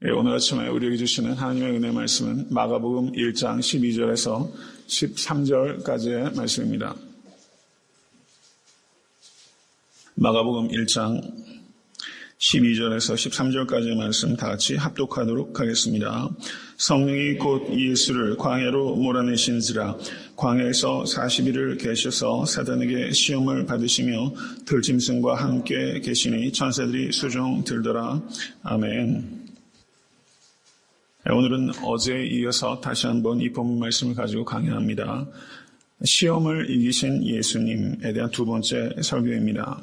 오늘 아침에 우리에게 주시는 하나님의 은혜 말씀은 마가복음 1장 12절에서 13절까지의 말씀입니다. 마가복음 1장 12절에서 13절까지의 말씀 다 같이 합독하도록 하겠습니다. 성령이 곧 예수를 광야로 몰아내신지라 광야에서 40일을 계셔서 사단에게 시험을 받으시며 들짐승과 함께 계시니 천사들이 수종 들더라. 아멘. 오늘은 어제에 이어서 다시 한번 이 본문 말씀을 가지고 강의합니다. 시험을 이기신 예수님에 대한 두 번째 설교입니다.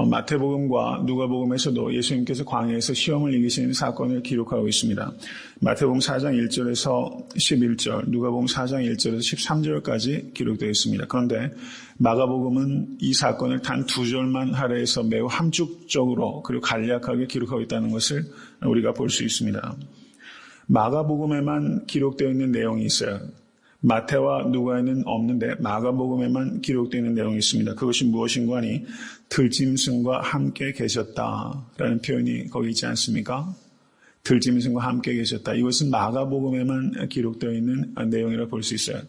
마태복음과 누가복음에서도 예수님께서 광야에서 시험을 이기신 사건을 기록하고 있습니다. 마태복음 4장 1절에서 11절, 누가복음 4장 1절에서 13절까지 기록되어 있습니다. 그런데 마가복음은 이 사건을 단 두 절만 할애해서 매우 함축적으로 그리고 간략하게 기록하고 있다는 것을 우리가 볼 수 있습니다. 마가복음에만 기록되어 있는 내용이 있어요. 마태와 누가에는 없는데 마가복음에만 기록되어 있는 내용이 있습니다. 그것이 무엇인가 하니 들짐승과 함께 계셨다라는 표현이 거기 있지 않습니까? 들짐승과 함께 계셨다. 이것은 마가복음에만 기록되어 있는 내용이라고 볼 수 있어요.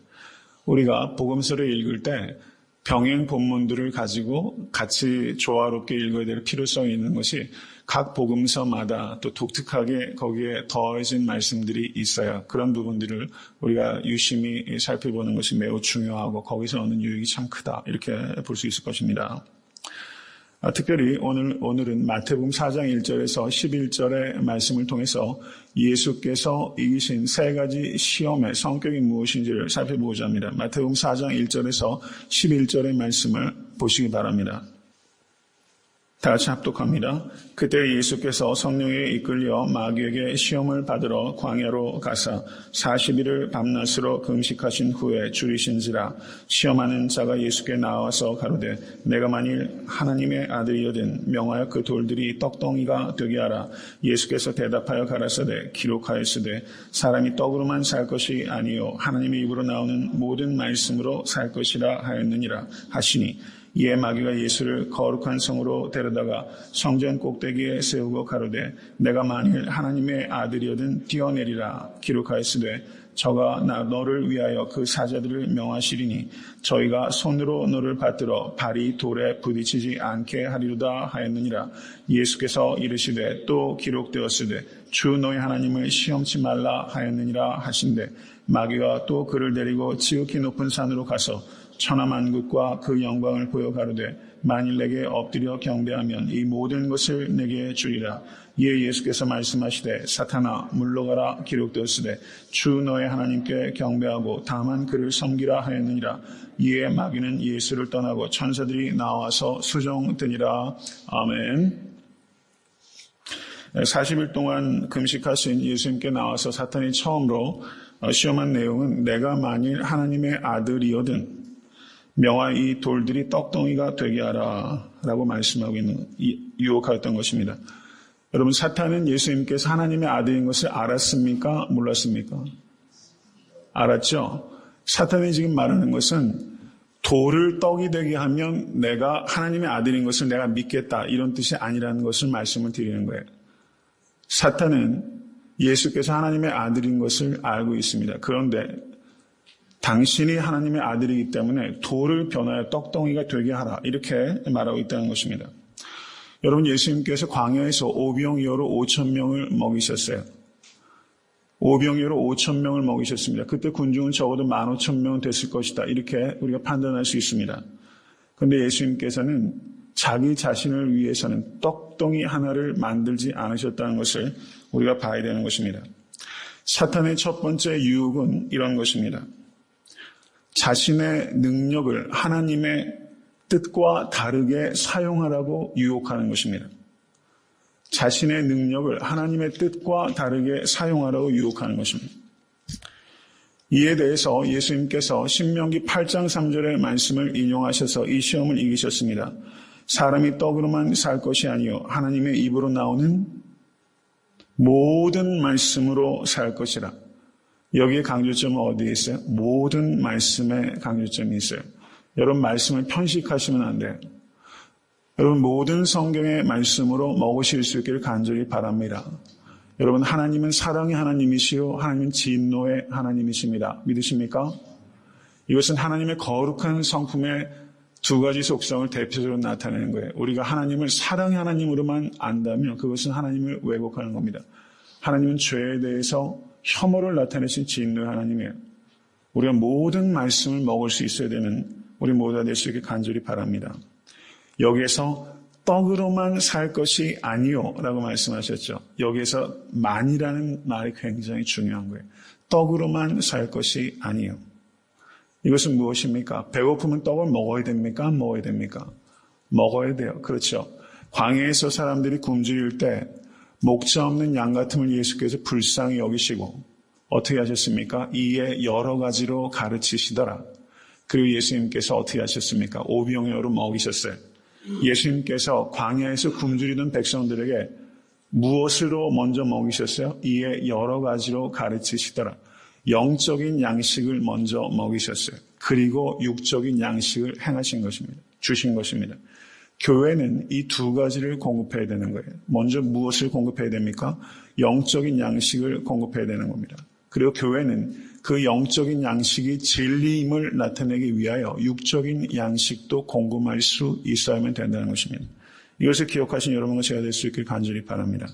우리가 복음서를 읽을 때 병행 본문들을 가지고 같이 조화롭게 읽어야 될 필요성이 있는 것이 각 복음서마다 또 독특하게 거기에 더해진 말씀들이 있어요. 그런 부분들을 우리가 유심히 살펴보는 것이 매우 중요하고 거기서 얻는 유익이 참 크다. 이렇게 볼 수 있을 것입니다. 특별히 오늘은 마태복음 4장 1절에서 11절의 말씀을 통해서 예수께서 이기신 세 가지 시험의 성격이 무엇인지를 살펴보고자 합니다. 마태복음 4장 1절에서 11절의 말씀을 보시기 바랍니다. 다 같이 합독합니다. 그때 예수께서 성령에 이끌려 마귀에게 시험을 받으러 광야로 가사 40일을 밤낮으로 금식하신 후에 줄이신지라 시험하는 자가 예수께 나와서 가로되 내가 만일 하나님의 아들이거든 명하여 그 돌들이 떡덩이가 되게 하라. 예수께서 대답하여 가라사대 기록하였으되 사람이 떡으로만 살 것이 아니요 하나님의 입으로 나오는 모든 말씀으로 살 것이라 하였느니라 하시니 이에 마귀가 예수를 거룩한 성으로 데려다가 성전 꼭대기에 세우고 가로되 내가 만일 하나님의 아들이거든 뛰어내리라. 기록하였으되 저가 너를 위하여 그 사자들을 명하시리니 저희가 손으로 너를 받들어 발이 돌에 부딪히지 않게 하리로다 하였느니라. 예수께서 이르시되 또 기록되었으되 주 너희 하나님을 시험치 말라 하였느니라 하신대 마귀가 또 그를 데리고 지극히 높은 산으로 가서 천하만국과 그 영광을 보여 가로되 만일 내게 엎드려 경배하면 이 모든 것을 내게 주리라. 이에 예수께서 말씀하시되 사탄아 물러가라. 기록되었으되 주 너의 하나님께 경배하고 다만 그를 섬기라 하였느니라. 이에 마귀는 예수를 떠나고 천사들이 나와서 수종드니라. 아멘. 40일 동안 금식하신 예수님께 나와서 사탄이 처음으로 시험한 내용은 내가 만일 하나님의 아들이거든 명하 이 돌들이 떡덩이가 되게 하라 라고 말씀하고 있는 유혹하였던 것입니다. 여러분 사탄은 예수님께서 하나님의 아들인 것을 알았습니까? 몰랐습니까? 알았죠? 사탄이 지금 말하는 것은 돌을 떡이 되게 하면 내가 하나님의 아들인 것을 내가 믿겠다 이런 뜻이 아니라는 것을 말씀을 드리는 거예요. 사탄은 예수께서 하나님의 아들인 것을 알고 있습니다. 그런데 당신이 하나님의 아들이기 때문에 돌을 변하여 떡덩이가 되게 하라 이렇게 말하고 있다는 것입니다. 여러분 예수님께서 광야에서 오병이어로 5,000명을 먹이셨어요. 오병이어로 5,000명을 먹이셨습니다. 그때 군중은 적어도 15,000명은 됐을 것이다 이렇게 우리가 판단할 수 있습니다. 그런데 예수님께서는 자기 자신을 위해서는 떡덩이 하나를 만들지 않으셨다는 것을 우리가 봐야 되는 것입니다. 사탄의 첫 번째 유혹은 이런 것입니다. 자신의 능력을 하나님의 뜻과 다르게 사용하라고 유혹하는 것입니다. 자신의 능력을 하나님의 뜻과 다르게 사용하라고 유혹하는 것입니다. 이에 대해서 예수님께서 신명기 8장 3절의 말씀을 인용하셔서 이 시험을 이기셨습니다. 사람이 떡으로만 살 것이 아니요 하나님의 입으로 나오는 모든 말씀으로 살 것이라. 여기에 강조점은 어디에 있어요? 모든 말씀에 강조점이 있어요. 여러분 말씀을 편식하시면 안 돼요. 여러분 모든 성경의 말씀으로 먹으실 수 있기를 간절히 바랍니다. 여러분, 하나님은 사랑의 하나님이시요 하나님은 진노의 하나님이십니다. 믿으십니까? 이것은 하나님의 거룩한 성품의 두 가지 속성을 대표적으로 나타내는 거예요. 우리가 하나님을 사랑의 하나님으로만 안다면 그것은 하나님을 왜곡하는 겁니다. 하나님은 죄에 대해서 혐오를 나타내신 진노의 하나님이에요. 우리가 모든 말씀을 먹을 수 있어야 되는 우리 모두가 될 수 있게 간절히 바랍니다. 여기에서 떡으로만 살 것이 아니요 라고 말씀하셨죠. 여기에서 만이라는 말이 굉장히 중요한 거예요. 떡으로만 살 것이 아니요. 이것은 무엇입니까? 배고프면 떡을 먹어야 됩니까? 안 먹어야 됩니까? 먹어야 돼요. 그렇죠. 광야에서 사람들이 굶주릴 때 목자 없는 양 같음을 예수께서 불쌍히 여기시고 어떻게 하셨습니까? 이에 여러 가지로 가르치시더라. 그리고 예수님께서 어떻게 하셨습니까? 오병이어로 먹이셨어요. 예수님께서 광야에서 굶주리던 백성들에게 무엇으로 먼저 먹이셨어요? 이에 여러 가지로 가르치시더라. 영적인 양식을 먼저 먹이셨어요. 그리고 육적인 양식을 행하신 것입니다. 주신 것입니다. 교회는 이 두 가지를 공급해야 되는 거예요. 먼저 무엇을 공급해야 됩니까? 영적인 양식을 공급해야 되는 겁니다. 그리고 교회는 그 영적인 양식이 진리임을 나타내기 위하여 육적인 양식도 공급할 수 있어야만 된다는 것입니다. 이것을 기억하신 여러분과 제가 될 수 있길 간절히 바랍니다.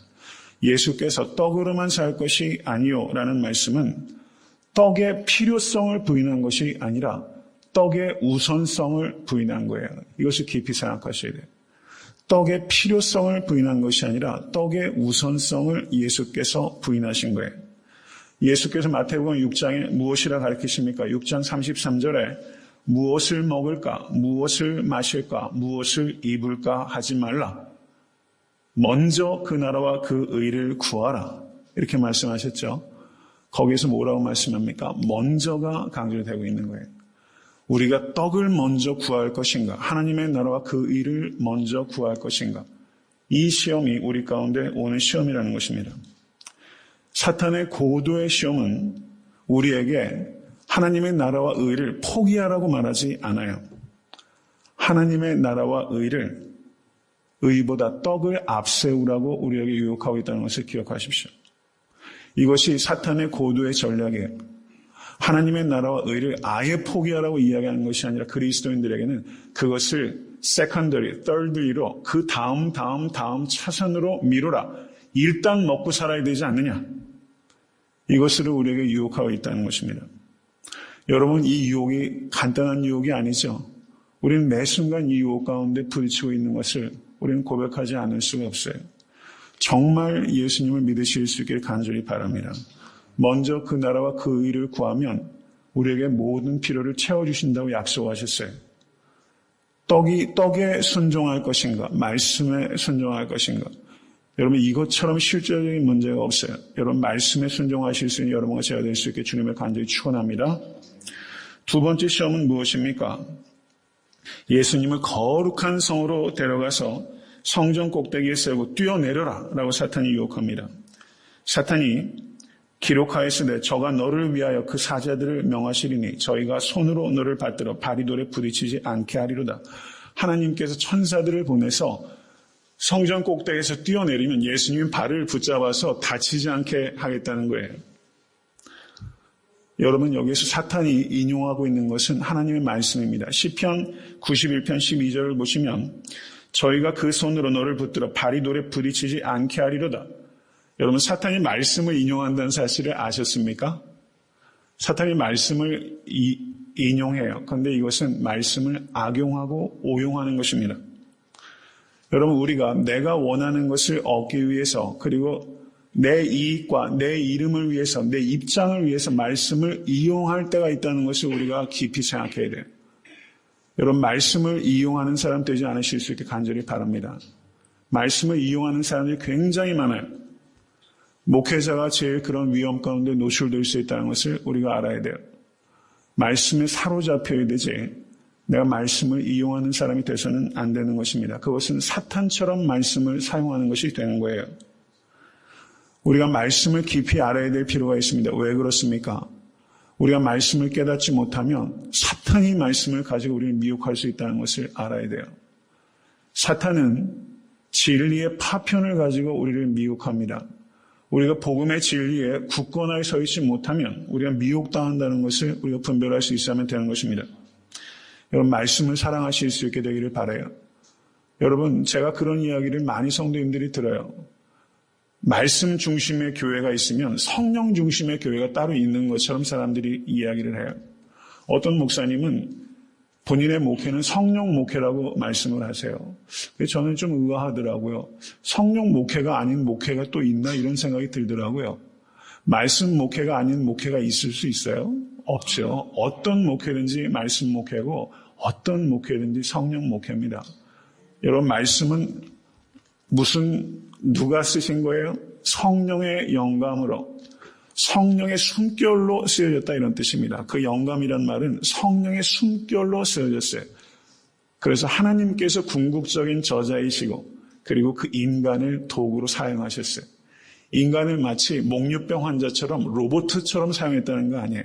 예수께서 떡으로만 살 것이 아니요라는 말씀은 떡의 필요성을 부인한 것이 아니라 떡의 우선성을 부인한 거예요. 이것을 깊이 생각하셔야 돼요. 떡의 필요성을 부인한 것이 아니라 떡의 우선성을 예수께서 부인하신 거예요. 예수께서 마태복음 6장에 무엇이라 가르치십니까? 6장 33절에 무엇을 먹을까, 무엇을 마실까, 무엇을 입을까 하지 말라. 먼저 그 나라와 그 의를 구하라. 이렇게 말씀하셨죠. 거기에서 뭐라고 말씀합니까? 먼저가 강조되고 있는 거예요. 우리가 떡을 먼저 구할 것인가? 하나님의 나라와 그 의를 먼저 구할 것인가? 이 시험이 우리 가운데 오는 시험이라는 것입니다. 사탄의 고도의 시험은 우리에게 하나님의 나라와 의를 포기하라고 말하지 않아요. 하나님의 나라와 의보다 떡을 앞세우라고 우리에게 유혹하고 있다는 것을 기억하십시오. 이것이 사탄의 고도의 전략이에요. 하나님의 나라와 의를 아예 포기하라고 이야기하는 것이 아니라 그리스도인들에게는 그것을 secondary, thirdly로 그 다음 차선으로 미루라. 일단 먹고 살아야 되지 않느냐. 이것으로 우리에게 유혹하고 있다는 것입니다. 여러분, 이 유혹이 간단한 유혹이 아니죠. 우리는 매 순간 이 유혹 가운데 부딪히고 있는 것을 우리는 고백하지 않을 수가 없어요. 정말 예수님을 믿으실 수 있길 간절히 바랍니다. 먼저 그 나라와 그 의를 구하면 우리에게 모든 필요를 채워주신다고 약속하셨어요. 떡에 순종할 것인가? 말씀에 순종할 것인가? 여러분, 이것처럼 실질적인 문제가 없어요. 여러분, 말씀에 순종하실 수 있는 여러분과 제가 될 수 있게 주님을 간절히 축원합니다. 두 번째 시험은 무엇입니까? 예수님을 거룩한 성으로 데려가서 성전 꼭대기에 세우고 뛰어내려라 라고 사탄이 유혹합니다. 사탄이 기록하였으되 저가 너를 위하여 그 사자들을 명하시리니 저희가 손으로 너를 받들어 바리돌에 부딪히지 않게 하리로다. 하나님께서 천사들을 보내서 성전 꼭대기에서 뛰어내리면 예수님이 발을 붙잡아서 다치지 않게 하겠다는 거예요. 여러분, 여기에서 사탄이 인용하고 있는 것은 하나님의 말씀입니다. 시편 91편 12절을 보시면 저희가 그 손으로 너를 붙들어 바리돌에 부딪히지 않게 하리로다. 여러분, 사탄이 말씀을 인용한다는 사실을 아셨습니까? 사탄이 말씀을 인용해요. 그런데 이것은 말씀을 악용하고 오용하는 것입니다. 여러분, 우리가 내가 원하는 것을 얻기 위해서, 그리고 내 이익과 내 이름을 위해서, 내 입장을 위해서 말씀을 이용할 때가 있다는 것을 우리가 깊이 생각해야 돼요. 여러분, 말씀을 이용하는 사람 되지 않으실 수 있게 간절히 바랍니다. 말씀을 이용하는 사람들이 굉장히 많아요. 목회자가 제일 그런 위험 가운데 노출될 수 있다는 것을 우리가 알아야 돼요. 말씀에 사로잡혀야 되지 내가 말씀을 이용하는 사람이 돼서는 안 되는 것입니다. 그것은 사탄처럼 말씀을 사용하는 것이 되는 거예요. 우리가 말씀을 깊이 알아야 될 필요가 있습니다. 왜 그렇습니까? 우리가 말씀을 깨닫지 못하면 사탄이 말씀을 가지고 우리를 미혹할 수 있다는 것을 알아야 돼요. 사탄은 진리의 파편을 가지고 우리를 미혹합니다. 우리가 복음의 진리에 굳건하게 서 있지 못하면 우리가 미혹당한다는 것을 우리가 분별할 수 있어야만 되는 것입니다. 여러분, 말씀을 사랑하실 수 있게 되기를 바라요. 여러분, 제가 그런 이야기를 많이 성도님들이 들어요. 말씀 중심의 교회가 있으면 성령 중심의 교회가 따로 있는 것처럼 사람들이 이야기를 해요. 어떤 목사님은 본인의 목회는 성령 목회라고 말씀을 하세요. 저는 좀 의아하더라고요. 성령 목회가 아닌 목회가 또 있나 이런 생각이 들더라고요. 말씀 목회가 아닌 목회가 있을 수 있어요? 없죠. 어떤 목회든지 말씀 목회고 어떤 목회든지 성령 목회입니다. 여러분, 말씀은 누가 쓰신 거예요? 성령의 영감으로, 성령의 숨결로 쓰여졌다 이런 뜻입니다. 그 영감이란 말은 성령의 숨결로 쓰여졌어요. 그래서 하나님께서 궁극적인 저자이시고 그리고 그 인간을 도구로 사용하셨어요. 인간을 마치 목류병 환자처럼 로봇처럼 사용했다는 거 아니에요.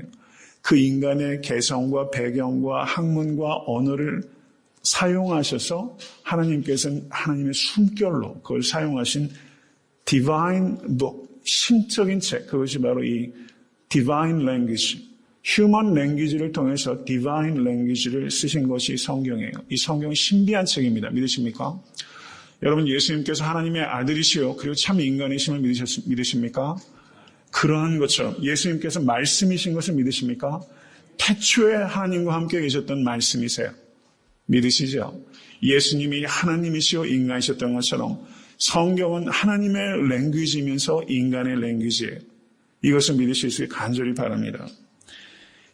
그 인간의 개성과 배경과 학문과 언어를 사용하셔서 하나님께서는 하나님의 숨결로 그걸 사용하신 divine book, 신적인 책, 그것이 바로 이 divine language, human language를 통해서 divine language를 쓰신 것이 성경이에요. 이 성경은 신비한 책입니다. 믿으십니까? 여러분, 예수님께서 하나님의 아들이시요 그리고 참 인간이심을 믿으십니까? 그러한 것처럼 예수님께서 말씀이신 것을 믿으십니까? 태초에 하나님과 함께 계셨던 말씀이세요. 믿으시죠? 예수님이 하나님이시요 인간이셨던 것처럼 성경은 하나님의 랭귀지이면서 인간의 랭귀지예요. 이것을 믿으실 수 있게 간절히 바랍니다.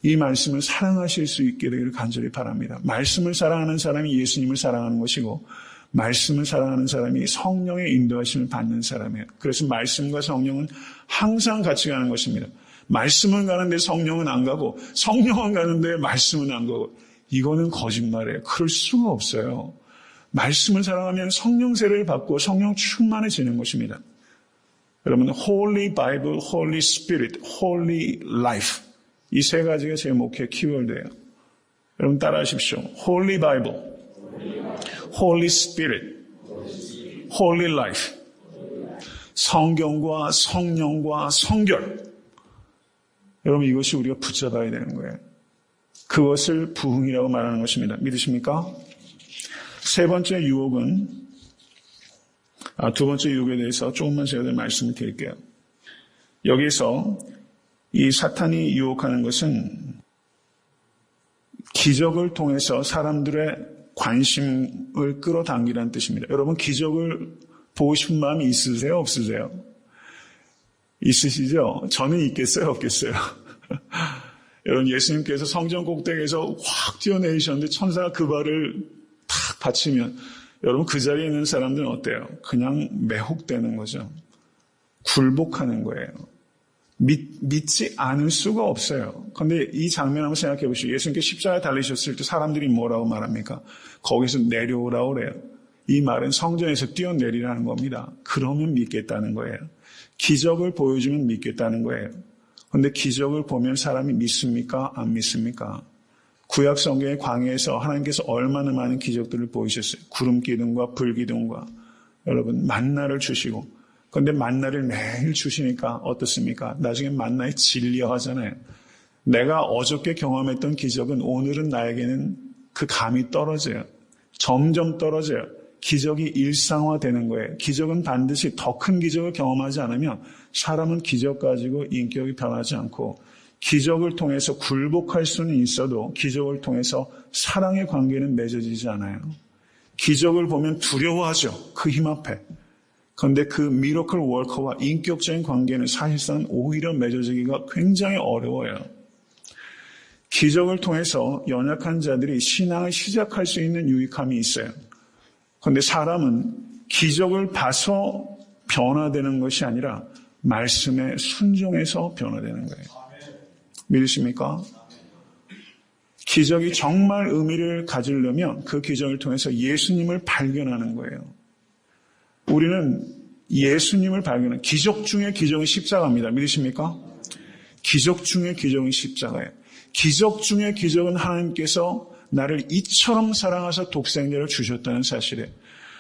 이 말씀을 사랑하실 수 있게 되기를 간절히 바랍니다. 말씀을 사랑하는 사람이 예수님을 사랑하는 것이고 말씀을 사랑하는 사람이 성령의 인도하심을 받는 사람이에요. 그래서 말씀과 성령은 항상 같이 가는 것입니다. 말씀은 가는데 성령은 안 가고 성령은 가는데 말씀은 안 가고 이거는 거짓말이에요. 그럴 수가 없어요. 말씀을 사랑하면 성령 세례를 받고 성령 충만해지는 것입니다. 여러분, Holy Bible, Holy Spirit, Holy Life 이 세 가지가 제 목회 키워드예요. 여러분 따라하십시오. Holy Bible, Holy Spirit, Holy Life. 성경과 성령과 성결. 여러분, 이것이 우리가 붙잡아야 되는 거예요. 그것을 부흥이라고 말하는 것입니다. 믿으십니까? 세 번째 유혹은, 두 번째 유혹에 대해서 조금만 제가 말씀을 드릴게요. 여기서 이 사탄이 유혹하는 것은 기적을 통해서 사람들의 관심을 끌어당기라는 뜻입니다. 여러분, 기적을 보고 싶은 마음이 있으세요? 없으세요? 있으시죠? 저는 있겠어요? 없겠어요? 여러분, 예수님께서 성전 꼭대기에서 확 뛰어내리셨는데 천사가 그 발을 탁 받치면 여러분 그 자리에 있는 사람들은 어때요? 그냥 매혹되는 거죠. 굴복하는 거예요. 믿지 않을 수가 없어요. 그런데 이 장면 한번 생각해 보시죠. 예수님께서 십자가에 달리셨을 때 사람들이 뭐라고 말합니까? 거기서 내려오라고 그래요. 이 말은 성전에서 뛰어내리라는 겁니다. 그러면 믿겠다는 거예요. 기적을 보여주면 믿겠다는 거예요. 그런데 기적을 보면 사람이 믿습니까? 안 믿습니까? 구약 성경의 광야에서 하나님께서 얼마나 많은 기적들을 보이셨어요. 구름 기둥과 불 기둥과 여러분 만나를 주시고, 그런데 만나를 매일 주시니까 어떻습니까? 나중에 만나에 질려하잖아요. 내가 어저께 경험했던 기적은 오늘은 나에게는 그 감이 떨어져요. 점점 떨어져요. 기적이 일상화되는 거예요. 기적은 반드시 더 큰 기적을 경험하지 않으면 사람은 기적 가지고 인격이 변하지 않고, 기적을 통해서 굴복할 수는 있어도 기적을 통해서 사랑의 관계는 맺어지지 않아요. 기적을 보면 두려워하죠. 그 힘 앞에. 그런데 그 미러클 워커와 인격적인 관계는 사실상 오히려 맺어지기가 굉장히 어려워요. 기적을 통해서 연약한 자들이 신앙을 시작할 수 있는 유익함이 있어요. 그런데 사람은 기적을 봐서 변화되는 것이 아니라 말씀에 순종해서 변화되는 거예요. 믿으십니까? 기적이 정말 의미를 가지려면 그 기적을 통해서 예수님을 발견하는 거예요. 우리는 예수님을 발견하는, 기적 중에 기적은 십자가입니다. 믿으십니까? 기적 중에 기적은 십자가예요. 기적 중에 기적은 하나님께서 나를 이처럼 사랑하사 독생자를 주셨다는 사실에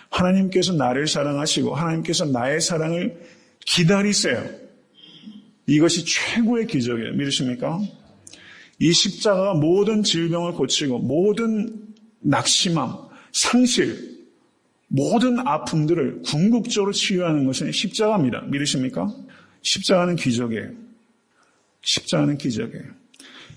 하나님께서 나를 사랑하시고 하나님께서 나의 사랑을 기다리세요. 이것이 최고의 기적이에요. 믿으십니까? 이 십자가가 모든 질병을 고치고 모든 낙심함, 상실, 모든 아픔들을 궁극적으로 치유하는 것은 십자가입니다. 믿으십니까? 십자가는 기적이에요. 십자가는 기적이에요.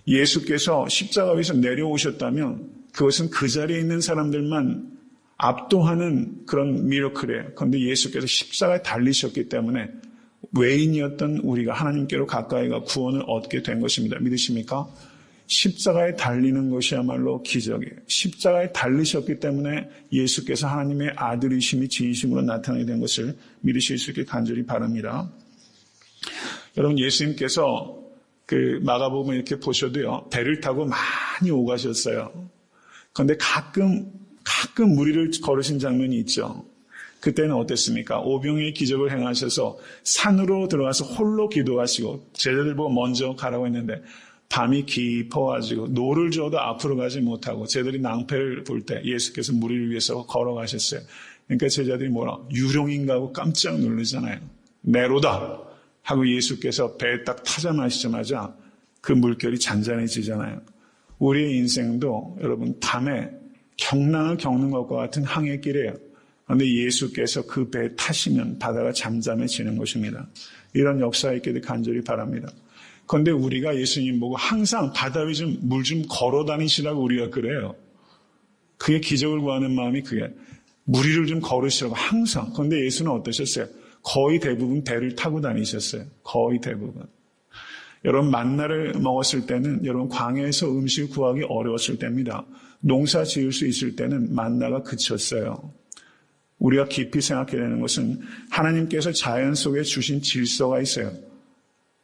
예수께서 십자가 위에서 내려오셨다면 그것은 그 자리에 있는 사람들만 압도하는 그런 미러클이에요. 그런데 예수께서 십자가에 달리셨기 때문에 외인이었던 우리가 하나님께로 가까이 가 구원을 얻게 된 것입니다. 믿으십니까? 십자가에 달리는 것이야말로 기적이에요. 십자가에 달리셨기 때문에 예수께서 하나님의 아들이심이 진심으로 나타나게 된 것을 믿으실 수 있게 간절히 바랍니다. 여러분, 예수님께서 그 마가복음 이렇게 보셔도요, 배를 타고 많이 오가셨어요. 그런데 가끔 무리를 걸으신 장면이 있죠. 그때는 어땠습니까? 오병이의 기적을 행하셔서 산으로 들어가서 홀로 기도하시고 제자들 보고 먼저 가라고 했는데 밤이 깊어가지고 노를 저어도 앞으로 가지 못하고 제자들이 낭패를 볼 때 예수께서 무리를 위해서 걸어가셨어요. 그러니까 제자들이 뭐라 유령인가 하고 깜짝 놀라잖아요. 네로다 하고 예수께서 배에 딱 타자마시자마자 그 물결이 잔잔해지잖아요. 우리의 인생도 여러분 밤에 경랑을 겪는 것과 같은 항해길이에요. 그런데 예수께서 그 배에 타시면 바다가 잠잠해지는 것입니다. 이런 역사가 있기를 간절히 바랍니다. 그런데 우리가 예수님 보고 항상 바다 위 좀 물 좀 걸어 다니시라고 우리가 그래요. 그게 기적을 구하는 마음이 그게 무리를 좀 걸으시라고 항상. 그런데 예수는 어떠셨어요? 거의 대부분 배를 타고 다니셨어요. 거의 대부분. 여러분 만나를 먹었을 때는 여러분 광야에서 음식을 구하기 어려웠을 때입니다. 농사 지을 수 있을 때는 만나가 그쳤어요. 우리가 깊이 생각해야 되는 것은 하나님께서 자연 속에 주신 질서가 있어요.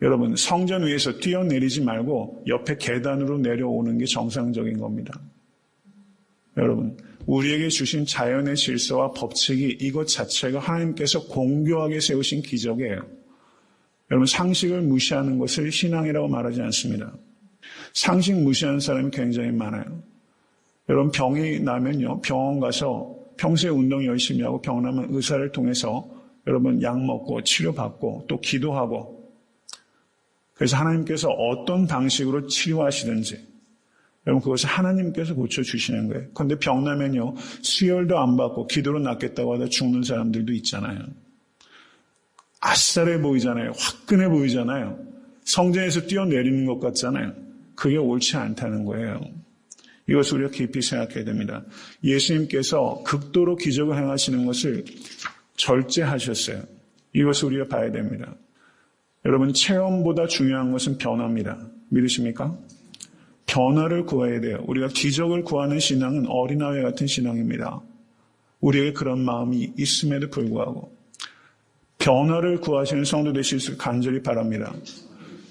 여러분 성전 위에서 뛰어내리지 말고 옆에 계단으로 내려오는 게 정상적인 겁니다. 여러분 우리에게 주신 자연의 질서와 법칙이 이것 자체가 하나님께서 공교하게 세우신 기적이에요. 여러분 상식을 무시하는 것을 신앙이라고 말하지 않습니다. 상식 무시하는 사람이 굉장히 많아요. 여러분 병이 나면요 병원 가서 평소에 운동 열심히 하고 병 나면 의사를 통해서 여러분 약 먹고 치료받고 또 기도하고 그래서 하나님께서 어떤 방식으로 치료하시든지 여러분 그것을 하나님께서 고쳐주시는 거예요. 그런데 병 나면요 수혈도 안 받고 기도로 낫겠다고 하다 죽는 사람들도 있잖아요. 아싸해 보이잖아요. 화끈해 보이잖아요. 성전에서 뛰어내리는 것 같잖아요. 그게 옳지 않다는 거예요. 이것을 우리가 깊이 생각해야 됩니다. 예수님께서 극도로 기적을 행하시는 것을 절제하셨어요. 이것을 우리가 봐야 됩니다. 여러분 체험보다 중요한 것은 변화입니다. 믿으십니까? 변화를 구해야 돼요. 우리가 기적을 구하는 신앙은 어린아이 같은 신앙입니다. 우리에게 그런 마음이 있음에도 불구하고 변화를 구하시는 성도 되실 수 간절히 바랍니다.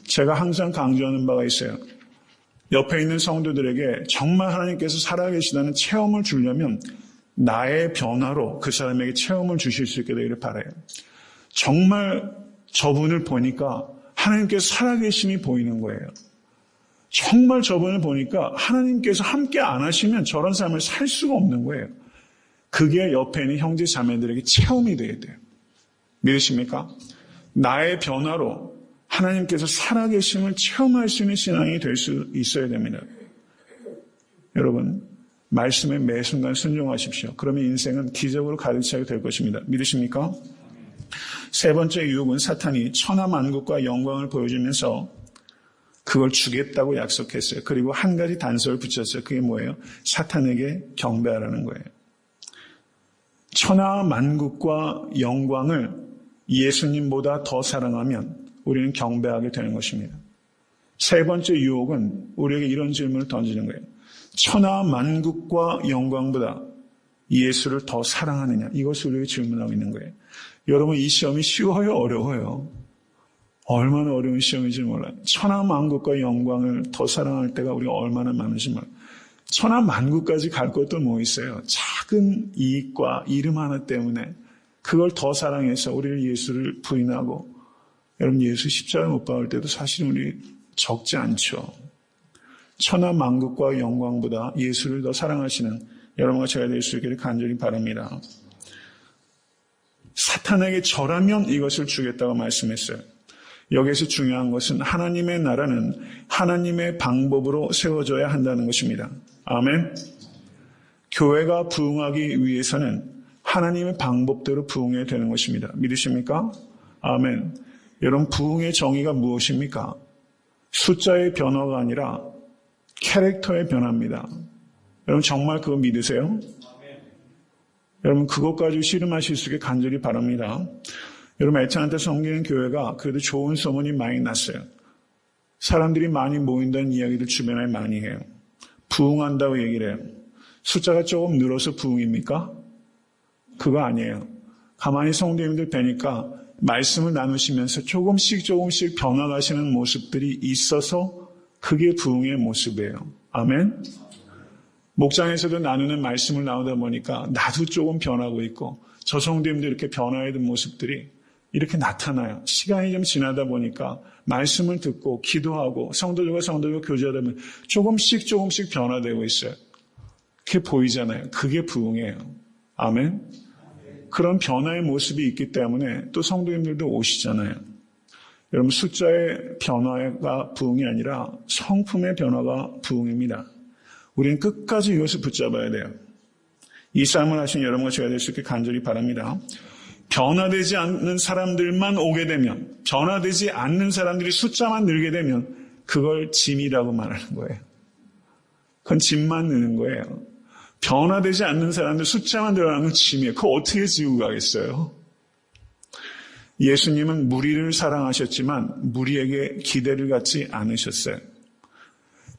제가 항상 강조하는 바가 있어요. 옆에 있는 성도들에게 정말 하나님께서 살아계시다는 체험을 주려면 나의 변화로 그 사람에게 체험을 주실 수 있게 되기를 바라요. 정말 저분을 보니까 하나님께서 살아계심이 보이는 거예요. 정말 저분을 보니까 하나님께서 함께 안 하시면 저런 삶을 살 수가 없는 거예요. 그게 옆에 있는 형제 자매들에게 체험이 돼야 돼요. 믿으십니까? 나의 변화로 하나님께서 살아계심을 체험할 수 있는 신앙이 될 수 있어야 됩니다. 여러분 말씀에 매 순간 순종하십시오. 그러면 인생은 기적으로 가득 차게 될 것입니다. 믿으십니까? 세 번째 유혹은 사탄이 천하만국과 영광을 보여주면서 그걸 주겠다고 약속했어요. 그리고 한 가지 단서를 붙였어요. 그게 뭐예요? 사탄에게 경배하라는 거예요. 천하만국과 영광을 예수님보다 더 사랑하면 우리는 경배하게 되는 것입니다. 세 번째 유혹은 우리에게 이런 질문을 던지는 거예요. 천하만국과 영광보다 예수를 더 사랑하느냐? 이것을 우리에게 질문하고 있는 거예요. 여러분 이 시험이 쉬워요? 어려워요? 얼마나 어려운 시험인지 몰라요. 천하만국과 영광을 더 사랑할 때가 우리가 얼마나 많은지 몰라요. 천하만국까지 갈 것도 뭐 있어요. 작은 이익과 이름 하나 때문에 그걸 더 사랑해서 우리를 예수를 부인하고 여러분 예수 십자가에 못 박을 때도 사실은 우리 적지 않죠. 천하만국과 영광보다 예수를 더 사랑하시는 여러분과 제가 될 수 있기를 간절히 바랍니다. 사탄에게 절하면 이것을 주겠다고 말씀했어요. 여기서 중요한 것은 하나님의 나라는 하나님의 방법으로 세워져야 한다는 것입니다. 아멘. 교회가 부흥하기 위해서는 하나님의 방법대로 부흥해야 되는 것입니다. 믿으십니까? 아멘. 여러분, 부흥의 정의가 무엇입니까? 숫자의 변화가 아니라 캐릭터의 변화입니다. 여러분, 정말 그거 믿으세요? 여러분, 그것 가지고 씨름하실 수 있게 간절히 바랍니다. 여러분, 애타한테 섬기는 교회가 그래도 좋은 소문이 많이 났어요. 사람들이 많이 모인다는 이야기를 주변에 많이 해요. 부흥한다고 얘기를 해요. 숫자가 조금 늘어서 부흥입니까? 그거 아니에요. 가만히 성도님들 뵈니까 말씀을 나누시면서 조금씩 변화가시는 모습들이 있어서 그게 부흥의 모습이에요. 아멘? 목장에서도 나누는 말씀을 나누다 보니까 나도 조금 변하고 있고 저 성도님도 이렇게 변화해둔 모습들이 이렇게 나타나요. 시간이 좀 지나다 보니까 말씀을 듣고 기도하고 성도들과 교제하다 보면 조금씩 변화되고 있어요. 그게 보이잖아요. 그게 부흥이에요. 아멘? 그런 변화의 모습이 있기 때문에 또 성도님들도 오시잖아요. 여러분, 숫자의 변화가 부흥이 아니라 성품의 변화가 부흥입니다. 우리는 끝까지 이것을 붙잡아야 돼요. 이 싸움을 하신 여러분과 제가 될 수 있게 간절히 바랍니다. 변화되지 않는 사람들만 오게 되면, 변화되지 않는 사람들이 숫자만 늘게 되면 그걸 짐이라고 말하는 거예요. 그건 짐만 느는 거예요. 변화되지 않는 사람들 숫자만 늘어나는 건 짐이에요. 그거 어떻게 지우고 가겠어요? 예수님은 무리를 사랑하셨지만 무리에게 기대를 갖지 않으셨어요.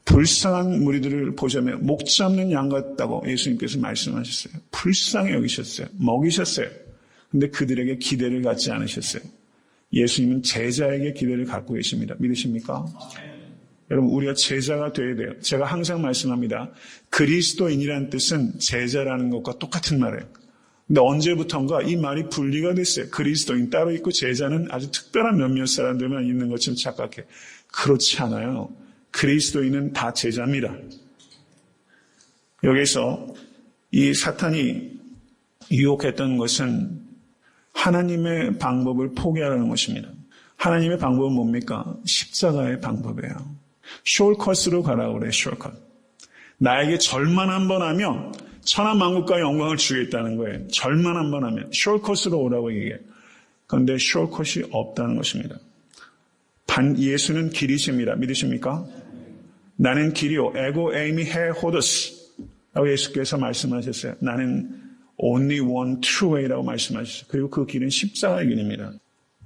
불쌍한 무리들을 보자며 목 잡는 양 같다고 예수님께서 말씀하셨어요. 불쌍히 여기셨어요. 먹이셨어요. 근데 그들에게 기대를 갖지 않으셨어요. 예수님은 제자에게 기대를 갖고 계십니다. 믿으십니까? 여러분, 우리가 제자가 되어야 돼요. 제가 항상 말씀합니다. 그리스도인이라는 뜻은 제자라는 것과 똑같은 말이에요. 근데 언제부턴가 이 말이 분리가 됐어요. 그리스도인 따로 있고 제자는 아주 특별한 몇몇 사람들만 있는 것처럼 착각해. 그렇지 않아요. 그리스도인은 다 제자입니다. 여기서 이 사탄이 유혹했던 것은 하나님의 방법을 포기하라는 것입니다. 하나님의 방법은 뭡니까? 십자가의 방법이에요. 숄컷으로 가라고 그래요. 숄컷. 나에게 절만 한 번 하면 천하만국과 영광을 주겠다는 거예요. 절만 한 번 하면 숄컷으로 오라고 얘기해요. 그런데 숄컷이 없다는 것입니다. 예수는 길이십니다. 믿으십니까? 나는 길이요 에고 에이미 해 호더스 라고 예수께서 말씀하셨어요. 나는 only one true way라고 말씀하셨어요. 그리고 그 길은 십자가의 길입니다.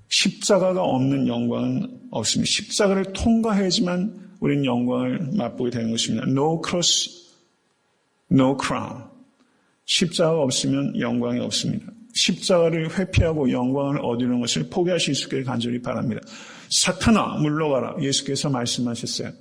십자가가 없는 영광은 없습니다. 십자가를 통과해야지만 우리는 영광을 맛보게 되는 것입니다. No cross, no crown. 십자가가 없으면 영광이 없습니다. 십자가를 회피하고 영광을 얻는 것을 포기하실 수 있기를 간절히 바랍니다. 사탄아 물러가라 예수께서 말씀하셨어요.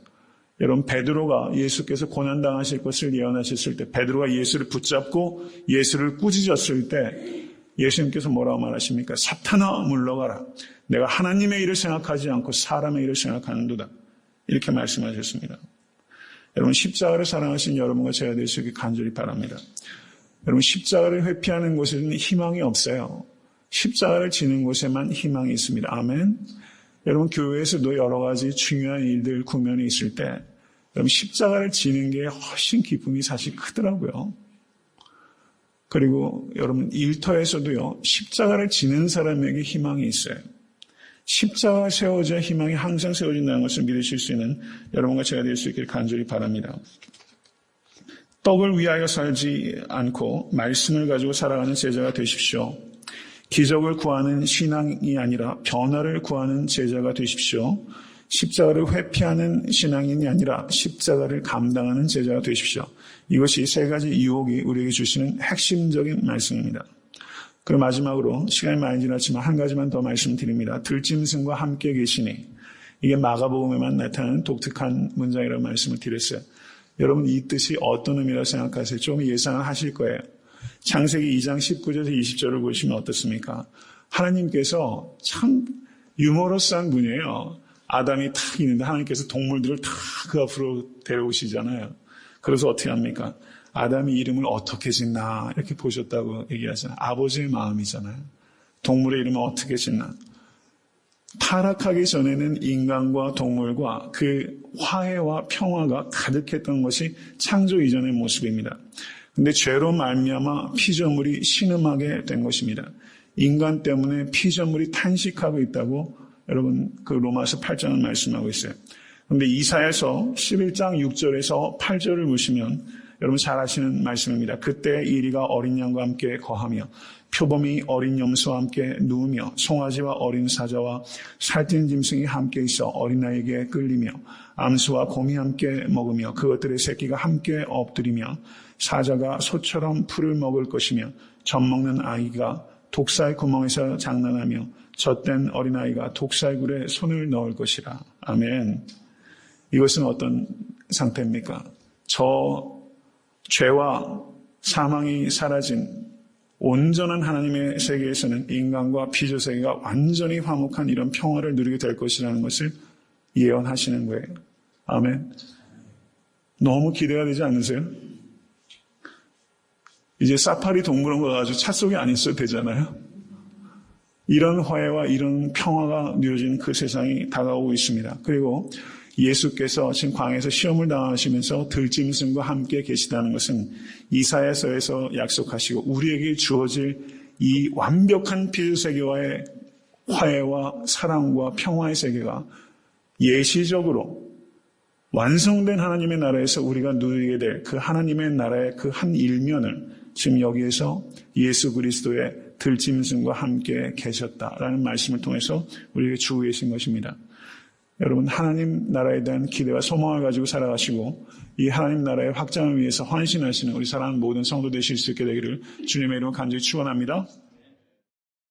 여러분, 베드로가 예수께서 고난당하실 것을 예언하셨을 때 베드로가 예수를 붙잡고 예수를 꾸짖었을 때 예수님께서 뭐라고 말하십니까? 사탄아 물러가라. 내가 하나님의 일을 생각하지 않고 사람의 일을 생각하는도다. 이렇게 말씀하셨습니다. 여러분, 십자가를 사랑하신 여러분과 제가 될 수 있게 간절히 바랍니다. 여러분, 십자가를 회피하는 곳에는 희망이 없어요. 십자가를 지는 곳에만 희망이 있습니다. 아멘. 여러분, 교회에서도 여러 가지 중요한 일들, 국면이 있을 때 여러분, 십자가를 지는 게 훨씬 기쁨이 사실 크더라고요. 그리고 여러분, 일터에서도요, 십자가를 지는 사람에게 희망이 있어요. 십자가가 세워져야 희망이 항상 세워진다는 것을 믿으실 수 있는 여러분과 제가 될 수 있기를 간절히 바랍니다. 떡을 위하여 살지 않고 말씀을 가지고 살아가는 제자가 되십시오. 기적을 구하는 신앙이 아니라 변화를 구하는 제자가 되십시오. 십자가를 회피하는 신앙인이 아니라 십자가를 감당하는 제자가 되십시오. 이것이 세 가지 유혹이 우리에게 주시는 핵심적인 말씀입니다. 그리고 마지막으로 시간이 많이 지났지만 한 가지만 더 말씀드립니다. 들짐승과 함께 계시니 이게 마가복음에만 나타나는 독특한 문장이라고 말씀을 드렸어요. 여러분, 이 뜻이 어떤 의미라고 생각하세요? 좀 예상을 하실 거예요. 창세기 2장 19절에서 20절을 보시면 어떻습니까? 하나님께서 참 유머러스한 분이에요. 아담이 탁 있는데 하나님께서 동물들을 다 그 앞으로 데려오시잖아요. 그래서 어떻게 합니까? 아담이 이름을 어떻게 짓나 이렇게 보셨다고 얘기하잖아요. 아버지의 마음이잖아요. 동물의 이름을 어떻게 짓나. 타락하기 전에는 인간과 동물과 그 화해와 평화가 가득했던 것이 창조 이전의 모습입니다. 근데 죄로 말미암아 피조물이 신음하게 된 것입니다. 인간 때문에 피조물이 탄식하고 있다고 여러분 그 로마서 8장은 말씀하고 있어요. 그런데 이사야서 11장 6절에서 8절을 보시면 여러분 잘 아시는 말씀입니다. 그때 이리가 어린 양과 함께 거하며 표범이 어린 염소와 함께 누우며 송아지와 어린 사자와 살찐 짐승이 함께 있어 어린아이에게 끌리며 암수와 곰이 함께 먹으며 그것들의 새끼가 함께 엎드리며 사자가 소처럼 풀을 먹을 것이며 젖먹는 아이가 독사의 구멍에서 장난하며 젖된 어린아이가 독사의 굴에 손을 넣을 것이라. 아멘. 이것은 어떤 상태입니까? 저 죄와 사망이 사라진 온전한 하나님의 세계에서는 인간과 피조 세계가 완전히 화목한 이런 평화를 누리게 될 것이라는 것을 예언하시는 거예요. 아멘. 너무 기대가 되지 않으세요? 이제 사파리 동물원 가가지고 차 속에 안 있어도 되잖아요. 이런 화해와 이런 평화가 누려지는 그 세상이 다가오고 있습니다. 그리고 예수께서 지금 광야에서 시험을 당하시면서 들짐승과 함께 계시다는 것은 이사야서에서 약속하시고 우리에게 주어질 이 완벽한 피조세계와의 화해와 사랑과 평화의 세계가 예시적으로 완성된 하나님의 나라에서 우리가 누리게 될 그 하나님의 나라의 그 한 일면을 지금 여기에서 예수 그리스도의 들짐승과 함께 계셨다라는 말씀을 통해서 우리에게 주고 계신 것입니다. 여러분 하나님 나라에 대한 기대와 소망을 가지고 살아가시고 이 하나님 나라의 확장을 위해서 헌신하시는 우리 사랑하는 모든 성도 되실 수 있게 되기를 주님의 이름으로 간절히 축원합니다.